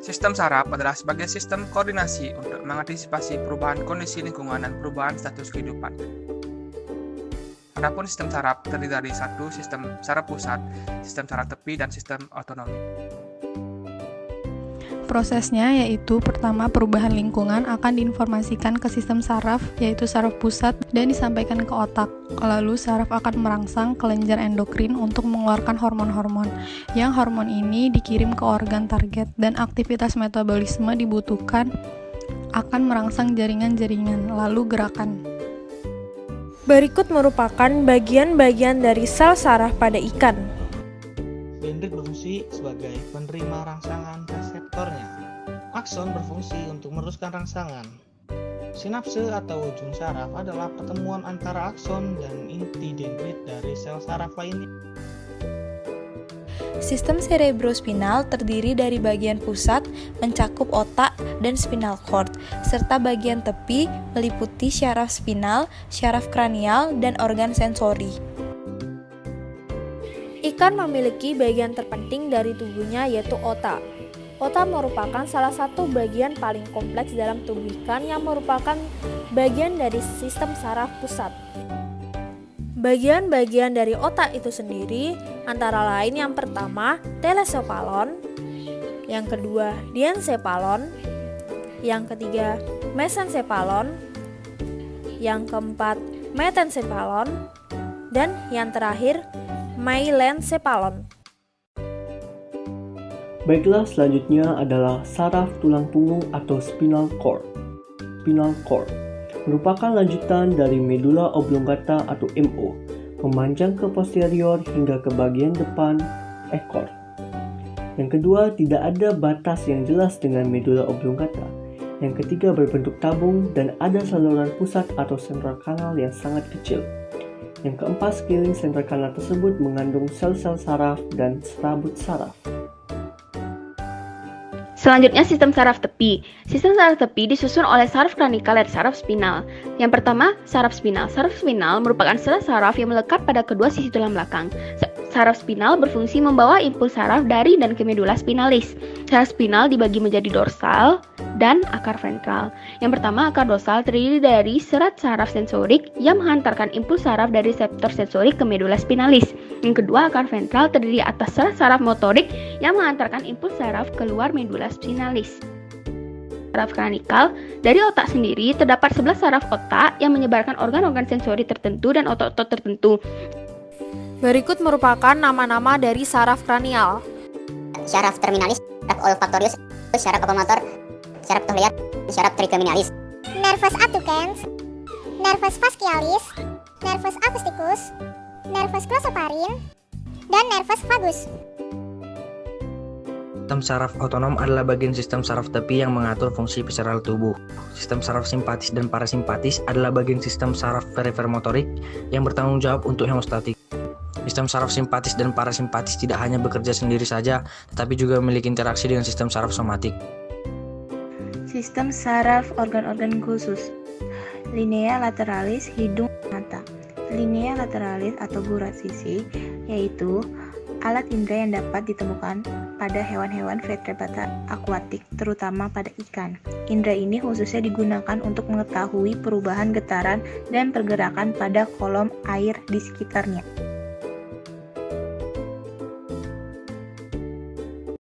Sistem saraf adalah sebagai sistem koordinasi untuk mengantisipasi perubahan kondisi lingkungan dan perubahan status kehidupan. Adapun sistem saraf terdiri dari satu sistem saraf pusat, sistem saraf tepi, dan sistem otonomi. Prosesnya yaitu pertama perubahan lingkungan akan diinformasikan ke sistem saraf yaitu saraf pusat dan disampaikan ke otak. Lalu saraf akan merangsang kelenjar endokrin untuk mengeluarkan hormon-hormon. Yang hormon ini dikirim ke organ target dan aktivitas metabolisme dibutuhkan akan merangsang jaringan-jaringan lalu gerakan. Berikut merupakan bagian-bagian dari sel saraf pada ikan. Dendrit berfungsi sebagai penerima rangsangan reseptornya. Akson berfungsi untuk meneruskan rangsangan. Sinapse atau ujung saraf adalah pertemuan antara akson dan inti dendrit dari sel saraf lainnya. Sistem cerebrospinal terdiri dari bagian pusat mencakup otak dan spinal cord, serta bagian tepi meliputi syaraf spinal, syaraf kranial, dan organ sensori. Ikan memiliki bagian terpenting dari tubuhnya yaitu otak. Otak merupakan salah satu bagian paling kompleks dalam tubuh ikan yang merupakan bagian dari sistem saraf pusat. Bagian-bagian dari otak itu sendiri antara lain yang pertama telesepalon, yang kedua diencephalon, yang ketiga mesencephalon, yang keempat metencephalon, dan yang terakhir myelencephalon. Baiklah, selanjutnya adalah saraf tulang punggung atau spinal cord. Spinal cord merupakan lanjutan dari medula oblongata atau MO, memanjang ke posterior hingga ke bagian depan ekor. Yang kedua, tidak ada batas yang jelas dengan medula oblongata. Yang ketiga, berbentuk tabung dan ada saluran pusat atau central canal yang sangat kecil. Yang keempat, sekeliling sentral kanal tersebut mengandung sel-sel saraf dan serabut saraf. Selanjutnya, sistem saraf tepi. Sistem saraf tepi disusun oleh saraf kranikal dan saraf spinal. Yang pertama, saraf spinal. Saraf spinal merupakan sel saraf yang melekat pada kedua sisi tulang belakang. Saraf spinal berfungsi membawa impuls saraf dari dan ke medula spinalis. Saraf spinal dibagi menjadi dorsal dan akar ventral. Yang pertama, akar dorsal terdiri dari serat saraf sensorik yang menghantarkan impuls saraf dari reseptor sensorik ke medula spinalis. Yang kedua, akar ventral terdiri atas serat saraf motorik yang mengantarkan impuls saraf keluar medula spinalis. Saraf kranikal, dari otak sendiri terdapat 11 saraf otak yang menyebarkan organ-organ sensori tertentu dan otot-otot tertentu. Berikut merupakan nama-nama dari saraf kranial. Syaraf terminalis, syaraf olfaktorius, syaraf ovomotor, syaraf tohliar, syaraf trigeminalis. Nervus abducens, nervus fascialis, nervus acousticus, nervus glossoparin, dan nervus vagus. Sistem saraf otonom adalah bagian sistem saraf tepi yang mengatur fungsi visceral tubuh. Sistem saraf simpatis dan parasimpatis adalah bagian sistem saraf perifer motorik yang bertanggung jawab untuk hemostatik. Sistem saraf simpatis dan parasimpatis tidak hanya bekerja sendiri saja, tetapi juga memiliki interaksi dengan sistem saraf somatik. Sistem saraf organ-organ khusus. Linea lateralis hidung mata. Linea lateralis atau gurat sisi yaitu alat indera yang dapat ditemukan pada hewan-hewan vertebrata akuatik, terutama pada ikan. Indera ini khususnya digunakan untuk mengetahui perubahan getaran dan pergerakan pada kolom air di sekitarnya.